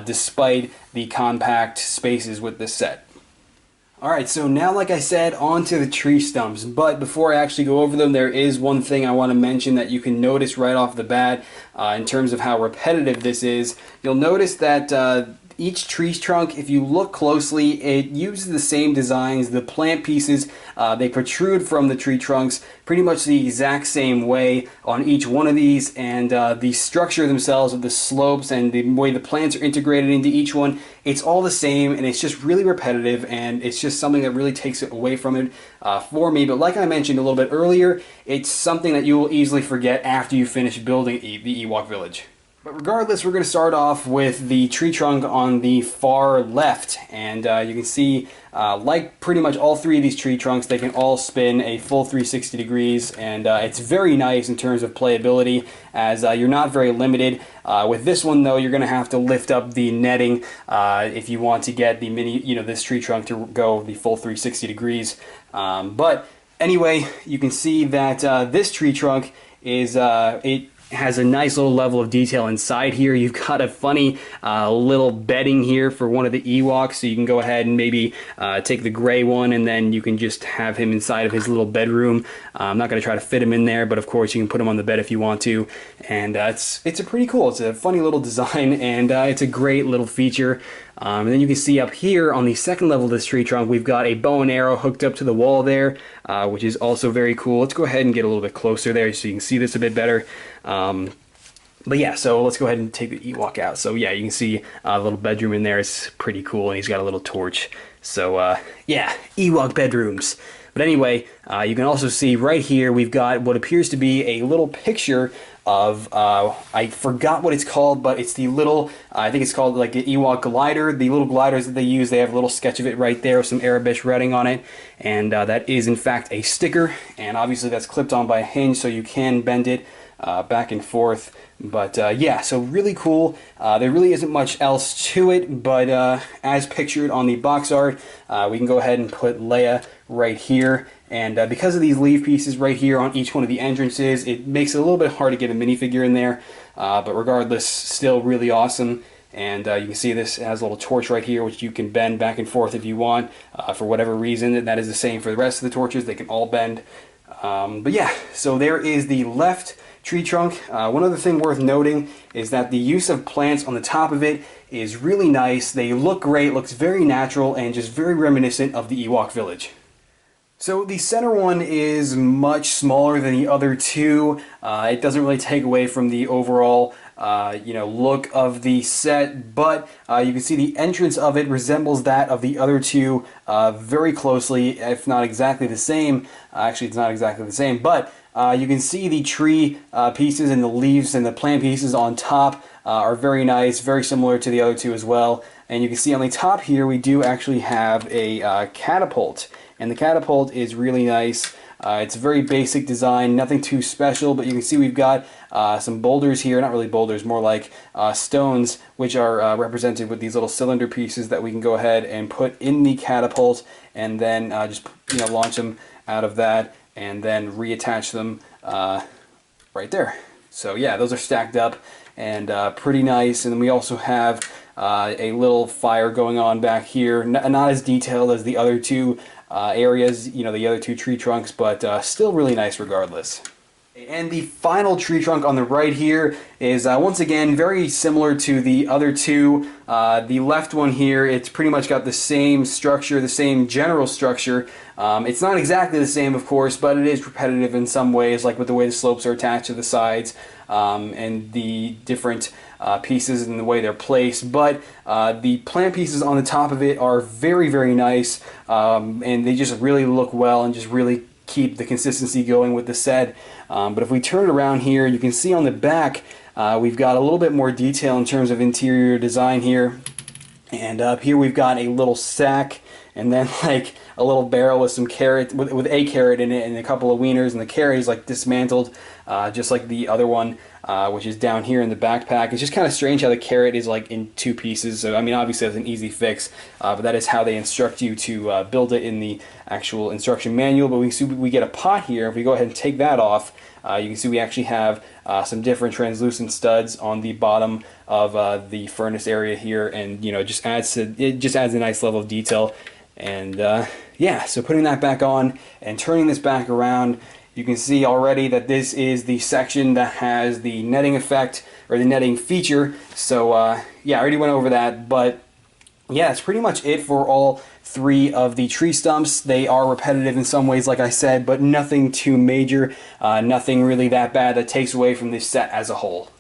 despite the compact spaces with this set. Alright, so now, like I said, on to the tree stumps, but before I actually go over them, there is one thing I want to mention that you can notice right off the bat in terms of how repetitive this is. You'll notice that each tree trunk, if you look closely, it uses the same designs. The plant pieces, they protrude from the tree trunks pretty much the exact same way on each one of these, and the structure themselves of the slopes and the way the plants are integrated into each one, it's all the same, and it's just really repetitive, and it's just something that really takes it away from it for me. But like I mentioned a little bit earlier, it's something that you will easily forget after you finish building the Ewok Village. But regardless, we're going to start off with the tree trunk on the far left, and you can see like pretty much all three of these tree trunks, they can all spin a full 360 degrees, and it's very nice in terms of playability, as you're not very limited. With this one though, you're going to have to lift up the netting if you want to get the this tree trunk to go the full 360 degrees. But anyway, you can see that this tree trunk is it has a nice little level of detail inside here. You've got a funny little bedding here for one of the Ewoks, so you can go ahead and maybe take the gray one, and then you can just have him inside of his little bedroom. I'm not going to try to fit him in there, but of course you can put him on the bed if you want to. And it's a pretty cool, it's a funny little design, and it's a great little feature. And then you can see up here on the second level of this tree trunk, we've got a bow and arrow hooked up to the wall there, which is also very cool. Let's go ahead and get a little bit closer there so you can see this a bit better. But yeah, so let's go ahead and take the Ewok out. So yeah, you can see a little bedroom in there. It's pretty cool, and he's got a little torch. So yeah, Ewok bedrooms. But anyway, you can also see right here we've got what appears to be a little picture of, I forgot what it's called, but it's the little, I think it's called like an Ewok glider. The little gliders that they use, they have a little sketch of it right there with some Arabic writing on it. And that is in fact a sticker, and obviously that's clipped on by a hinge, so you can bend it back and forth. But yeah, so really cool. There really isn't much else to it, but as pictured on the box art, we can go ahead and put Leia right here. And because of these leaf pieces right here on each one of the entrances, it makes it a little bit hard to get a minifigure in there. But regardless, still really awesome. And you can see this has a little torch right here, which you can bend back and forth if you want, for whatever reason. And that is the same for the rest of the torches. They can all bend. But yeah, so there is the left tree trunk. One other thing worth noting is that the use of plants on the top of it is really nice. They look great, looks very natural, and just very reminiscent of the Ewok Village. So the center one is much smaller than the other two. It doesn't really take away from the overall look of the set, but you can see the entrance of it resembles that of the other two very closely, if not exactly the same. Actually, it's not exactly the same, but you can see the tree pieces and the leaves and the plant pieces on top are very nice, very similar to the other two as well. And you can see on the top here we do actually have a catapult. And the catapult is really nice. It's a very basic design, nothing too special, but you can see we've got some boulders here, not really boulders, more like stones, which are represented with these little cylinder pieces that we can go ahead and put in the catapult, and then just launch them out of that, and then reattach them right there. So yeah, those are stacked up and pretty nice. And then we also have a little fire going on back here, not as detailed as the other two areas, the other two tree trunks, but still really nice regardless. And the final tree trunk on the right here is once again very similar to the other two. The left one here, it's pretty much got the same structure, the same general structure. It's not exactly the same, of course, but it is repetitive in some ways, like with the way the slopes are attached to the sides and the different pieces and the way they're placed. But the plant pieces on the top of it are very, very nice, and they just really look well and just really keep the consistency going with the set. But if we turn it around here, you can see on the back we've got a little bit more detail in terms of interior design here. And up here we've got a little sack, and then like a little barrel with some carrot, with a carrot in it, and a couple of wieners, and the carrot is like dismantled, just like the other one, which is down here in the backpack. It's just kind of strange how the carrot is like in two pieces. So I mean, obviously that's an easy fix, but that is how they instruct you to build it in the actual instruction manual. But we see we get a pot here. If we go ahead and take that off, you can see we actually have some different translucent studs on the bottom of the furnace area here, and it just adds a nice level of detail. And yeah, so putting that back on and turning this back around, you can see already that this is the section that has the netting effect, or the netting feature. So yeah, I already went over that, but yeah, that's pretty much it for all three of the tree stumps. They are repetitive in some ways, like I said, but nothing too major, nothing really that bad that takes away from this set as a whole.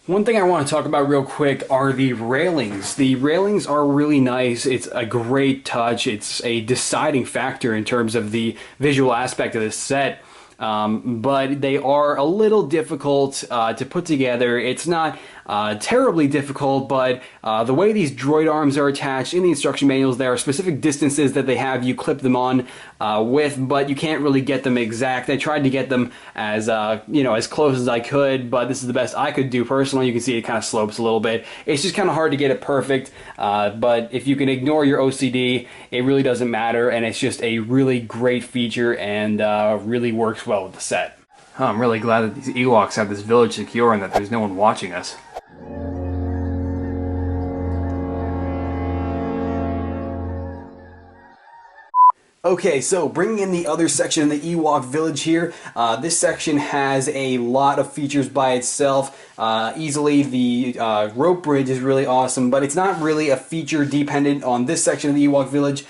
One thing I want to talk about real quick are the railings. The railings are really nice. It's a great touch. It's a deciding factor in terms of the visual aspect of this set. But they are a little difficult to put together. It's not terribly difficult, but the way these droid arms are attached in the instruction manuals, there are specific distances that they have you clip them on with, but you can't really get them exact. I tried to get them as as close as I could, but this is the best I could do personally. You can see it kind of slopes a little bit. It's just kind of hard to get it perfect, but if you can ignore your OCD, it really doesn't matter, and it's just a really great feature and really works well with the set. Oh, I'm really glad that these Ewoks have this village secure and that there's no one watching us. Okay, so bringing in the other section of the Ewok village here, this section has a lot of features by itself. Easily, the rope bridge is really awesome, but it's not really a feature dependent on this section of the Ewok village.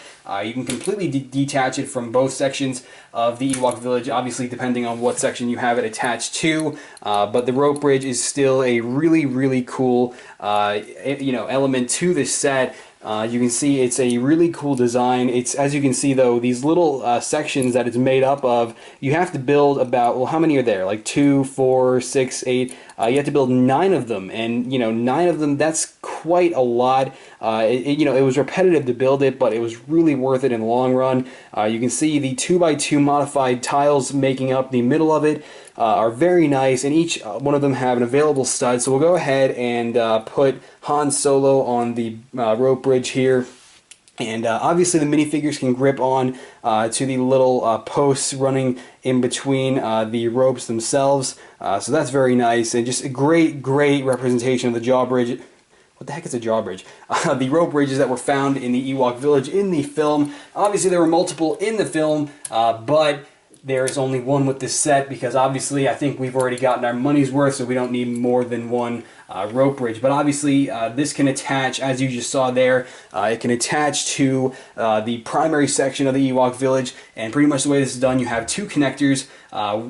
You can completely detach it from both sections of the Ewok village, obviously depending on what section you have it attached to. But the rope bridge is still a really, really cool element to this set. You can see it's a really cool design. It's, as you can see though, these little sections that it's made up of, you have to build about, well, how many are there? Like 2, 4, 6, 8. You have to build 9 of them, and 9 of them, that's quite a lot. It was repetitive to build it, but it was really worth it in the long run. You can see the 2x2 modified tiles making up the middle of it are very nice, and each one of them have an available stud. So we'll go ahead and put Han Solo on the rope bridge here. And obviously the minifigures can grip on to the little posts running in between the ropes themselves. So that's very nice, and just a great representation of the drawbridge. What the heck is a drawbridge? The rope bridges that were found in the Ewok village in the film. Obviously there were multiple in the film, but there's only one with this set because obviously I think we've already gotten our money's worth, so we don't need more than one rope bridge. But obviously this can attach, as you just saw there, it can attach to the primary section of the Ewok village, and pretty much the way this is done, you have two connectors.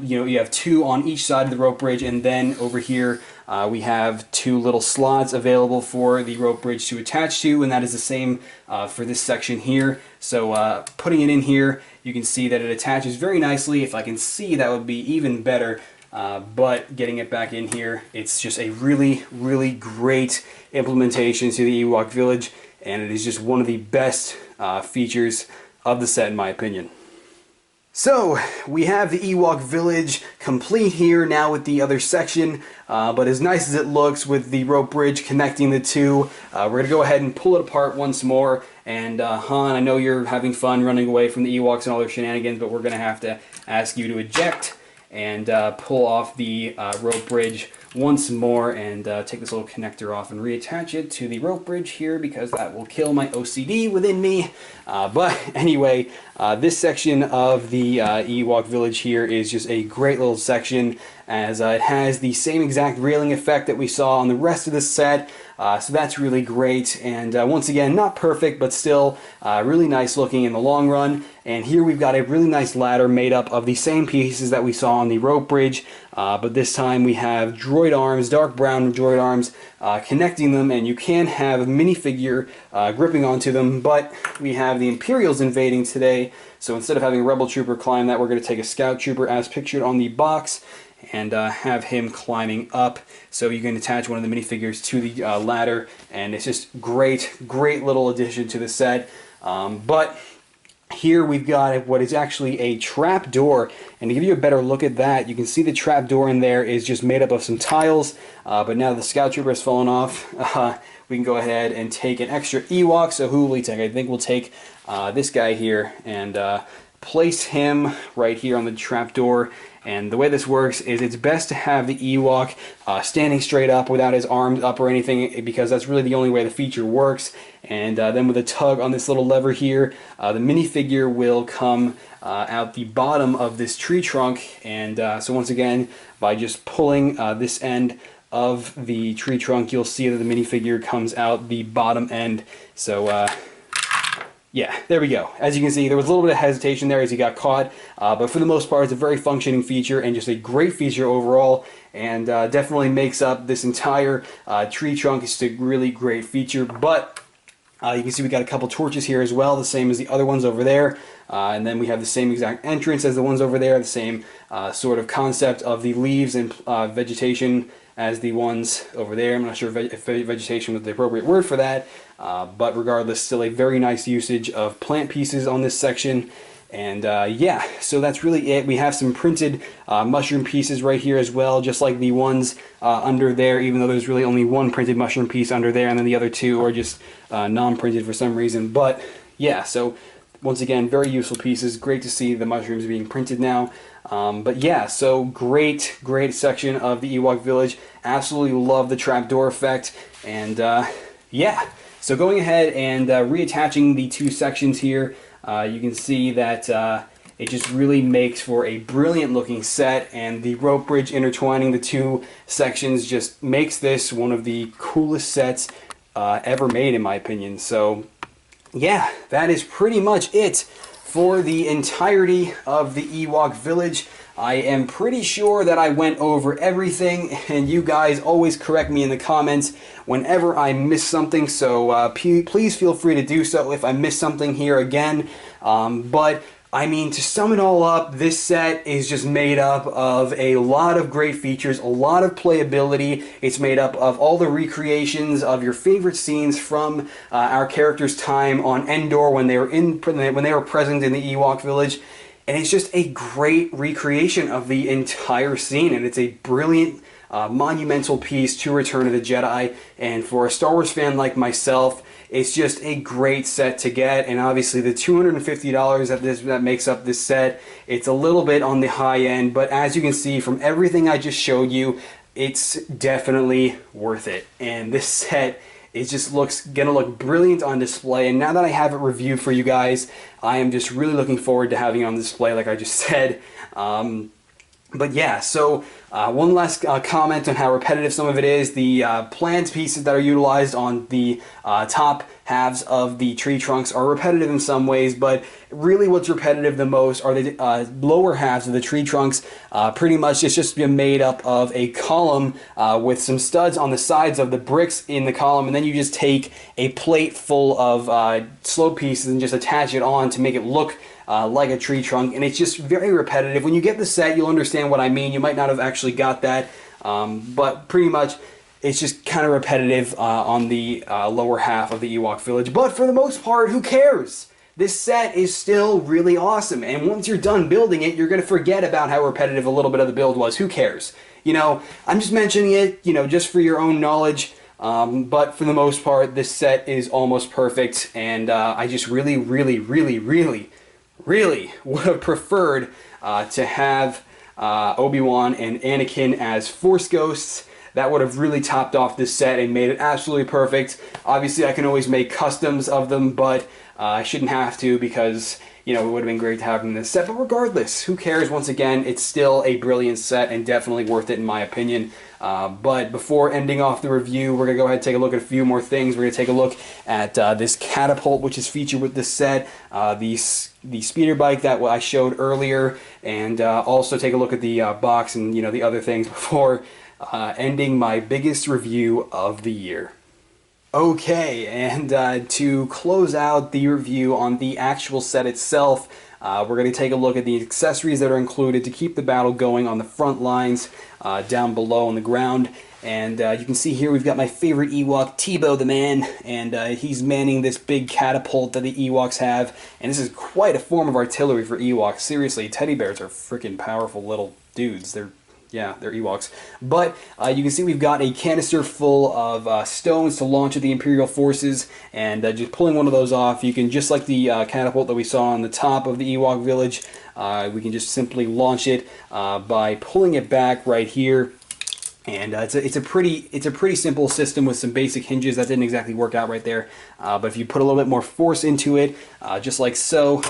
You have two on each side of the rope bridge, and then over here we have two little slots available for the rope bridge to attach to, and that is the same for this section here. So putting it in here, you can see that it attaches very nicely. If I can see, that would be even better. But getting it back in here, it's just a really, really great implementation to the Ewok village, and it is just one of the best features of the set in my opinion. So we have the Ewok village complete here now with the other section, but as nice as it looks with the rope bridge connecting the two, we're going to go ahead and pull it apart once more. And Han, I know you're having fun running away from the Ewoks and all their shenanigans, but we're going to have to ask you to eject and pull off the rope bridge once more, and take this little connector off and reattach it to the rope bridge here, because that will kill my OCD within me. But anyway, this section of the Ewok village here is just a great little section, as it has the same exact railing effect that we saw on the rest of the set. So that's really great, and once again, not perfect, but still really nice looking in the long run. And here we've got a really nice ladder made up of the same pieces that we saw on the rope bridge, but this time we have droid arms, dark brown droid arms, connecting them, and you can have a minifigure gripping onto them, but we have the Imperials invading today, so instead of having a Rebel Trooper climb that, we're going to take a Scout Trooper as pictured on the box, and have him climbing up. So you can attach one of the minifigures to the ladder, and it's just great little addition to the set. But here we've got what is actually a trapdoor, and to give you a better look at that, you can see the trapdoor in there is just made up of some tiles, but now the Scout Trooper has fallen off, we can go ahead and take an extra Ewok. So who will we take? I think we'll take this guy here and place him right here on the trapdoor. And the way this works is it's best to have the Ewok standing straight up without his arms up or anything, because that's really the only way the feature works. And then with a tug on this little lever here, the minifigure will come out the bottom of this tree trunk. And so once again, by just pulling this end of the tree trunk, you'll see that the minifigure comes out the bottom end. So yeah, there we go. As you can see, there was a little bit of hesitation there as he got caught, but for the most part, it's a very functioning feature and just a great feature overall, and definitely makes up this entire tree trunk. It's a really great feature. But you can see we got a couple torches here as well, the same as the other ones over there, and then we have the same exact entrance as the ones over there, the same sort of concept of the leaves and vegetation as the ones over there. I'm not sure if vegetation was the appropriate word for that, but regardless, still a very nice usage of plant pieces on this section. And yeah, so that's really it. We have some printed mushroom pieces right here as well, just like the ones under there, even though there's really only one printed mushroom piece under there, and then the other two are just non-printed for some reason. But yeah, so once again, very useful pieces. Great to see the mushrooms being printed now. But yeah, so great section of the Ewok village. Absolutely love the trapdoor effect. And yeah, so going ahead and reattaching the two sections here, you can see that it just really makes for a brilliant looking set, and the rope bridge intertwining the two sections just makes this one of the coolest sets ever made, in my opinion. So yeah, that is pretty much it for the entirety of the Ewok village. I am pretty sure that I went over everything, and you guys always correct me in the comments whenever I miss something, so please feel free to do so if I miss something here again. But I mean, to sum it all up, this set is just made up of a lot of great features, a lot of playability. It's made up of all the recreations of your favorite scenes from our characters' time on Endor when they were present in the Ewok village. And it's just a great recreation of the entire scene, and it's a brilliant, monumental piece to Return of the Jedi. And for a Star Wars fan like myself, it's just a great set to get. And obviously the $250 that makes up this set, it's a little bit on the high end, but as you can see from everything I just showed you, it's definitely worth it. And this set, it just gonna look brilliant on display, and now that I have it reviewed for you guys, I am just really looking forward to having it on display, like I just said. But yeah, so One last comment on how repetitive some of it is. The plant pieces that are utilized on the top halves of the tree trunks are repetitive in some ways, but really what's repetitive the most are the lower halves of the tree trunks. Pretty much it's just been made up of a column with some studs on the sides of the bricks in the column, and then you just take a plate full of slope pieces and just attach it on to make it look like a tree trunk, and it's just very repetitive. When you get the set, you'll understand what I mean. You might not have actually got that, but pretty much it's just kind of repetitive on the lower half of the Ewok village. But for the most part, who cares? This set is still really awesome, and once you're done building it, you're going to forget about how repetitive a little bit of the build was. Who cares? You know, I'm just mentioning it, you know, just for your own knowledge. But for the most part, this set is almost perfect, and I just really would have preferred to have Obi-Wan and Anakin as Force Ghosts. That would have really topped off this set and made it absolutely perfect. Obviously, I can always make customs of them, but I shouldn't have to because, you know, it would have been great to have them in this set. But regardless, who cares? Once again, it's still a brilliant set and definitely worth it in my opinion. But before ending off the review, we're going to go ahead and take a look at a few more things. We're going to take a look at this catapult, which is featured with this set, the speeder bike that I showed earlier, and also take a look at the box and, you know, the other things before ending my biggest review of the year. Okay, and to close out the review on the actual set itself, we're going to take a look at the accessories that are included to keep the battle going on the front lines down below on the ground. And you can see here we've got my favorite Ewok, Teebo the man, and he's manning this big catapult that the Ewoks have. And this is quite a form of artillery for Ewoks. Seriously, teddy bears are freaking powerful little dudes. They're Ewoks. But you can see we've got a canister full of stones to launch at the Imperial forces, and just pulling one of those off, you can, just like the catapult that we saw on the top of the Ewok village, we can just simply launch it by pulling it back right here. And it's a pretty simple system with some basic hinges. That didn't exactly work out right there, but if you put a little bit more force into it, just like so,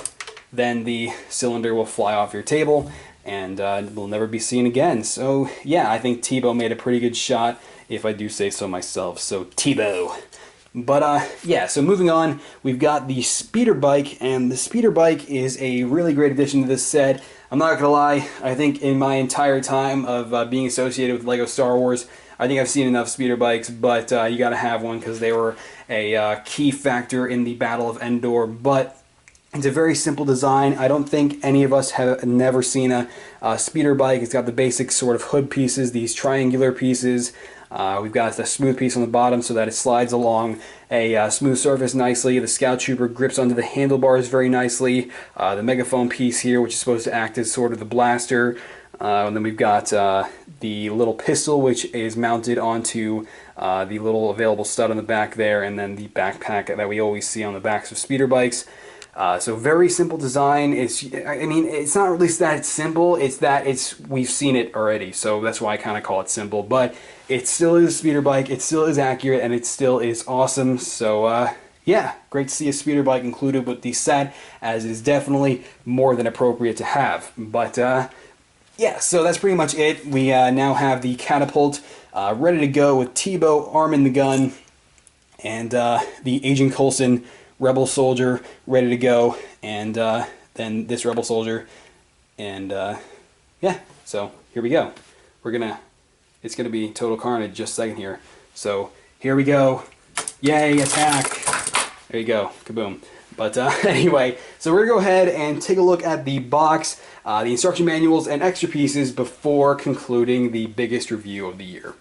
then the cylinder will fly off your table and will never be seen again. So yeah, I think Teebo made a pretty good shot, if I do say so myself. So Teebo. But yeah, so moving on, we've got the speeder bike, and the speeder bike is a really great addition to this set. I'm not gonna lie, I think in my entire time of being associated with LEGO Star Wars, I think I've seen enough speeder bikes, but you gotta have one because they were a key factor in the Battle of Endor. But it's a very simple design. I don't think any of us have never seen a speeder bike. It's got the basic sort of hood pieces, these triangular pieces. We've got the smooth piece on the bottom so that it slides along a smooth surface nicely. The Scout Trooper grips onto the handlebars very nicely. The megaphone piece here, which is supposed to act as sort of the blaster. And then we've got the little pistol, which is mounted onto the little available stud on the back there, and then the backpack that we always see on the backs of speeder bikes. So very simple design. I mean, it's not really that it's simple, it's that we've seen it already, so that's why I kind of call it simple. But it still is a speeder bike, it still is accurate, and it still is awesome. So yeah, great to see a speeder bike included with the set, as it is definitely more than appropriate to have. But yeah, so that's pretty much it. We now have the catapult ready to go with Teebo arming the gun, and the Agent Coulson Rebel Soldier ready to go, and then this Rebel Soldier, and yeah, so here we go. It's gonna be total carnage just a second here. So here we go. Yay, attack. There you go, kaboom. But anyway, so we're gonna go ahead and take a look at the box, the instruction manuals, and extra pieces before concluding the biggest review of the year.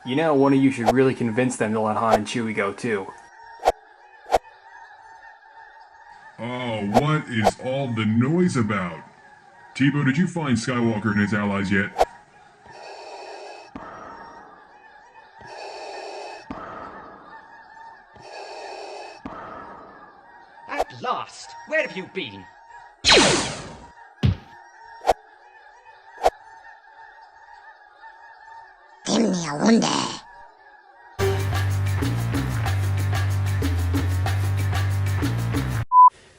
You know, one of you should really convince them to let Han and Chewie go too. Oh, what is all the noise about? Teebo, did you find Skywalker and his allies yet? At last! Where have you been? Dimmi a wonder.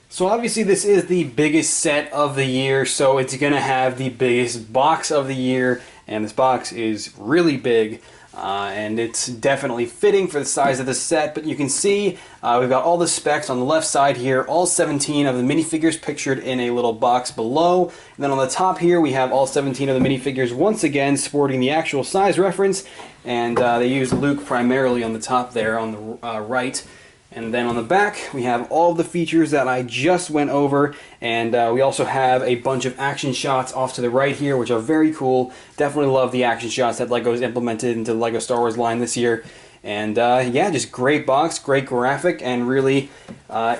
So obviously this is the biggest set of the year, so it's going to have the biggest box of the year, and this box is really big. And it's definitely fitting for the size of the set, but you can see we've got all the specs on the left side here, all 17 of the minifigures pictured in a little box below. And then on the top here we have all 17 of the minifigures once again sporting the actual size reference, and they use Luke primarily on the top there on the right. And then on the back, we have all of the features that I just went over, and we also have a bunch of action shots off to the right here, which are very cool. Definitely love the action shots that LEGO's implemented into the LEGO Star Wars line this year. And yeah, just great box, great graphic, and really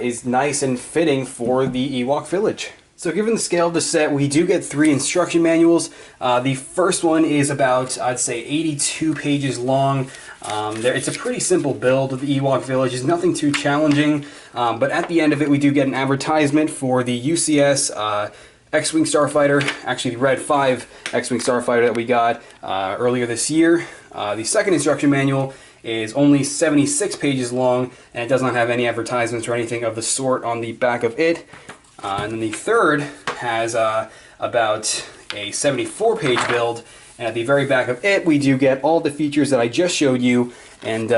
is nice and fitting for the Ewok village. So given the scale of the set, we do get 3 instruction manuals. The first one is about, I'd say, 82 pages long. It's a pretty simple build of the Ewok village. It's nothing too challenging, but at the end of it we do get an advertisement for the UCS X-Wing Starfighter, actually the Red 5 X-Wing Starfighter that we got earlier this year. The second instruction manual is only 76 pages long, and it does not have any advertisements or anything of the sort on the back of it. And then the third has about a 74-page build, and at the very back of it we do get all the features that I just showed you, and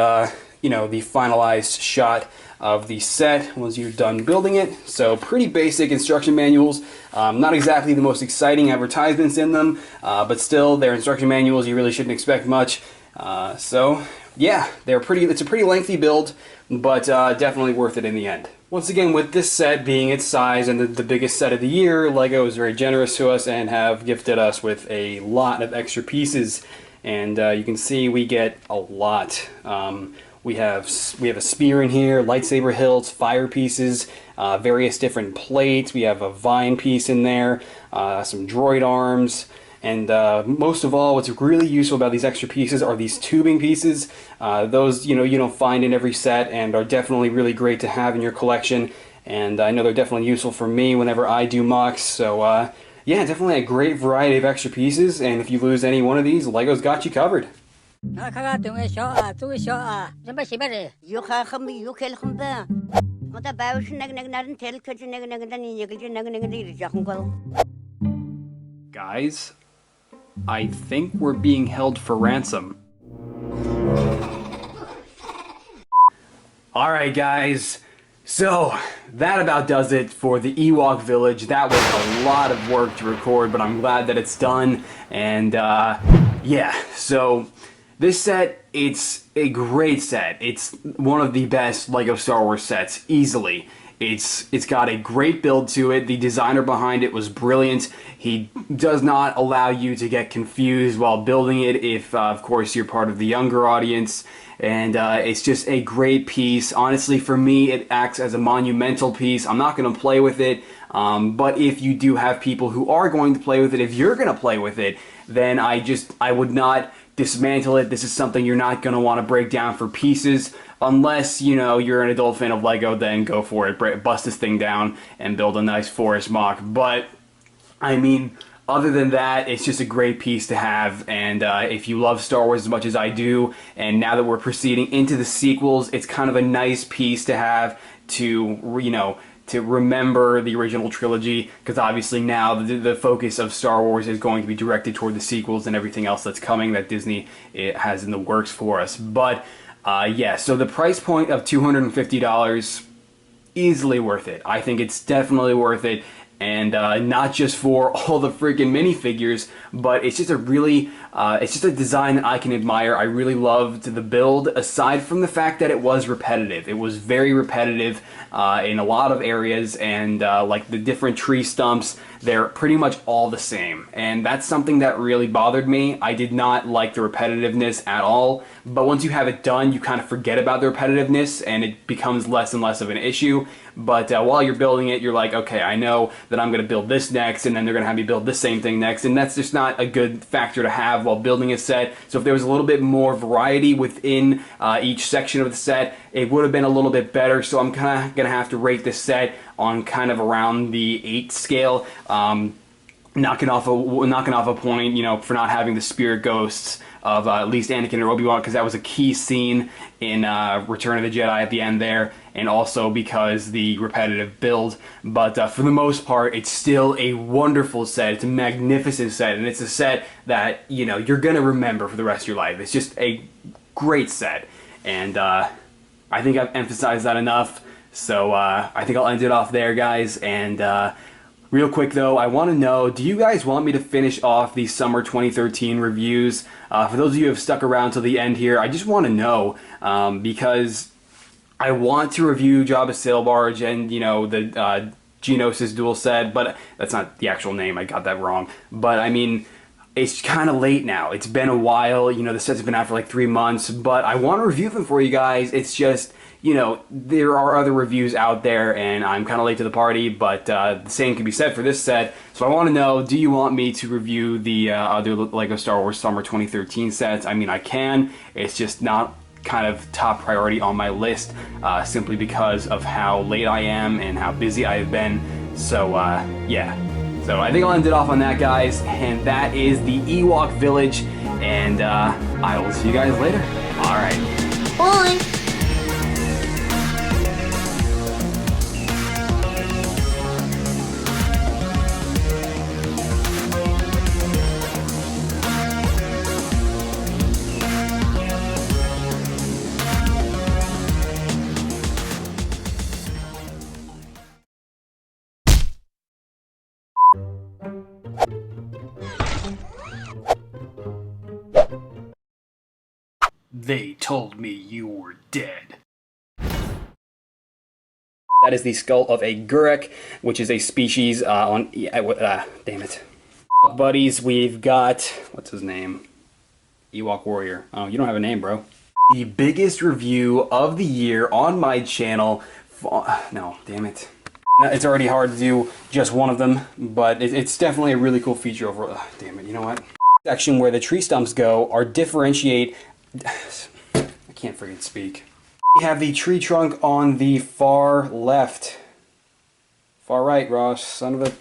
you know, the finalized shot of the set once you're done building it. So pretty basic instruction manuals, not exactly the most exciting advertisements in them, but still they're instruction manuals. You really shouldn't expect much. So yeah, it's a pretty lengthy build, but definitely worth it in the end. Once again, with this set being its size and the biggest set of the year, LEGO is very generous to us and have gifted us with a lot of extra pieces. And you can see we get a lot. We have a spear in here, lightsaber hilts, fire pieces, various different plates. We have a vine piece in there, some droid arms. And most of all, what's really useful about these extra pieces are these tubing pieces. Those, you don't find in every set, and are definitely really great to have in your collection. And I know they're definitely useful for me whenever I do mocks. So yeah, definitely a great variety of extra pieces. And if you lose any one of these, LEGO's got you covered. Guys, I think we're being held for ransom. Alright guys, so that about does it for the Ewok village. That was a lot of work to record, but I'm glad that it's done. And yeah, so this set, it's a great set. It's one of the best LEGO Star Wars sets, easily. It's got a great build to it. The designer behind it was brilliant. He does not allow you to get confused while building it if, of course, you're part of the younger audience. And it's just a great piece. Honestly, for me, it acts as a monumental piece. I'm not going to play with it, but if you do have people who are going to play with it, if you're going to play with it, then I would not dismantle it. This is something you're not going to want to break down for pieces. Unless, you're an adult fan of LEGO, then go for it. Bust this thing down and build a nice forest mock. But, I mean, other than that, it's just a great piece to have. And if you love Star Wars as much as I do, and now that we're proceeding into the sequels, it's kind of a nice piece to have to, to remember the original trilogy, because obviously now the focus of Star Wars is going to be directed toward the sequels and everything else that's coming that Disney has in the works for us. But yeah, so the price point of $250, easily worth it. I think it's definitely worth it, and not just for all the freaking minifigures, but it's just a really, it's just a design that I can admire. I really loved the build, aside from the fact that it was repetitive. It was very repetitive in a lot of areas, and like the different tree stumps, they're pretty much all the same. And that's something that really bothered me. I did not like the repetitiveness at all, but once you have it done, you kind of forget about the repetitiveness, and it becomes less and less of an issue. But while you're building it, you're like, okay, I know that I'm going to build this next, and then they're going to have me build this same thing next, and that's just not a good factor to have while building a set. So if there was a little bit more variety within each section of the set, it would have been a little bit better. So I'm kind of going to have to rate this set on kind of around the 8 scale, knocking off a point, for not having the spirit ghosts of at least Anakin or Obi-Wan, because that was a key scene in Return of the Jedi at the end there. and also because the repetitive build. But for the most part, it's still a wonderful set. It's a magnificent set, and it's a set that, you know, you're gonna remember for the rest of your life. It's just a great set, and I think I've emphasized that enough. So I think I'll end it off there, guys. And real quick though, I want to know, do you guys want me to finish off the summer 2013 reviews? For those of you who have stuck around till the end here, I just want to know, because I want to review Jabba's Sail Barge and, you know, the Geonosis dual set, but that's not the actual name, I got that wrong. But I mean, it's kind of late now. It's been a while, you know, the set's been out for like 3 months, but I want to review them for you guys. It's just, you know, there are other reviews out there, and I'm kind of late to the party, but the same can be said for this set. So I want to know, do you want me to review the other LEGO Star Wars Summer 2013 sets? I mean, I can. It's just not kind of top priority on my list, simply because of how late I am and how busy I've been. So, yeah. So I think I'll end it off on that, guys, and that is the Ewok Village, and I will see you guys later. All right. Bye. They told me you were dead. That is the skull of a Gurek, which is a species on... damn it. Buddies, we've got... What's his name? Ewok Warrior. Oh, you don't have a name, bro. The biggest review of the year on my channel... No, damn it. It's already hard to do just one of them, but it's definitely a really cool feature overall. Damn it, you know what? Section where the tree stumps go are differentiate... I can't freaking speak. We have the tree trunk on the far left. Far right, Ross. Son of a...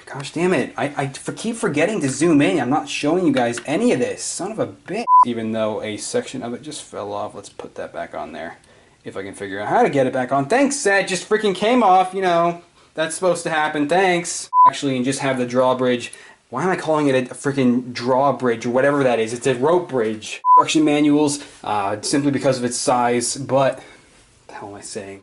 Gosh damn it. I keep forgetting to zoom in. I'm not showing you guys any of this. Son of a bitch. Even though a section of it just fell off. Let's put that back on there. If I can figure out how to get it back on. Thanks, Seth. Just freaking came off. You know, that's supposed to happen. Thanks. Actually, and just have the drawbridge. Why am I calling it a freaking drawbridge or whatever that is? It's a rope bridge. Instruction manuals, simply because of its size, but what the hell am I saying?